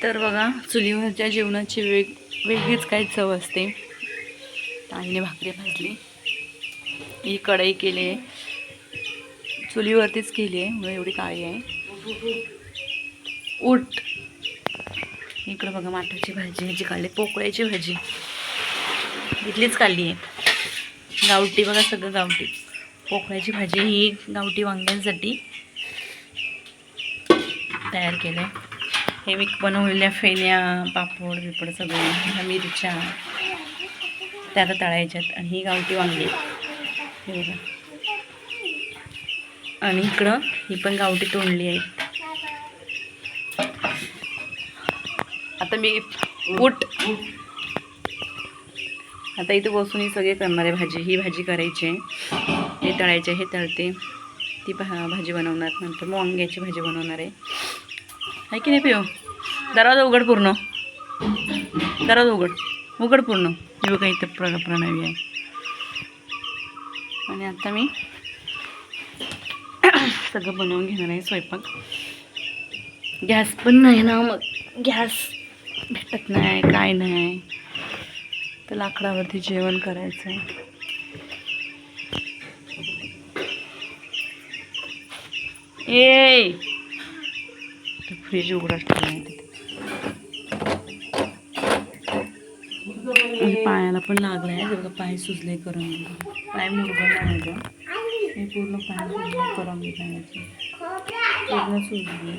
तर बघा चुलीवरच्या जेवणाची वेगळीच काही चव असते. आईने भाकरी भाजली, ही कढई केली आहे, चुलीवरतीच केली आहे म्हणून एवढी काळी आहे. उठ इकडं बघा माठाची भाजी ह्याची काढली, पोकळ्याची भाजी इथलीच काढली आहे. गावठी बघा सगळं गावठी. पोकळ्याची भाजी ही गावठी वांग्यांसाठी तयार केलं आहे. हे मी बनवलेल्या फेण्या पापड बिपड सगळे ह्या मिरच्या त्या आता तळायच्यात. आणि ही गावठी वांगी हे बघा. आणि इकडं ही पण गावठी तोंडली आहेत. आता मी उठ आता इथे बसून ही सगळे करणार आहे भाजी. ही भाजी करायची आहे, हे तळायचे, हे तळते, ती भाजी बनवणार. नंतर मग वांग्याची भाजी बनवणार आहे की नाही पिऊ? दरवाजा उघड पूर्ण, दरवाजा उघड पूर्ण. हे बघा इथं प्रणावी आहे. आणि आता मी सगळं बनवून घेणार आहे स्वयंपाक. गॅस पण नाही ना, मग गॅस भेटत नाही काय नाही, तर लाकडावरती जेवण करायचं आहे. ए फ्रीज उघडाच ठेवला म्हणजे पायाला पण लागला आहे बघा. पाय सुजले करून, पाय मुरगळला माझा, मी पूर्ण पाय सुजले करून पायाचे पूर्ण सुजले.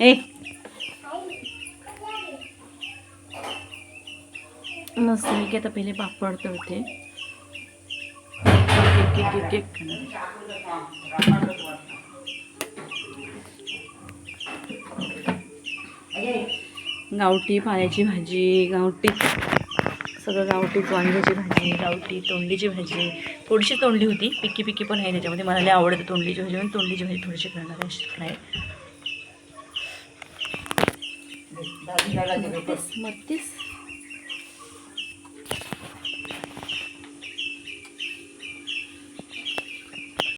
ए मस्त मी की आता पहिले पापड तळते. गावठी पाल्याची भाजी, गावठी सगळं गावठी, वांग्याची भाजी, गावठी तोंडलीची भाजी. थोडीशी तोंडली होती, पिक्की पण आहे त्याच्यामध्ये. मला लई आवडते तोंडलीची भाजी म्हणून तोंडलीची भाजी थोडीशी करणार आहे. मरतीस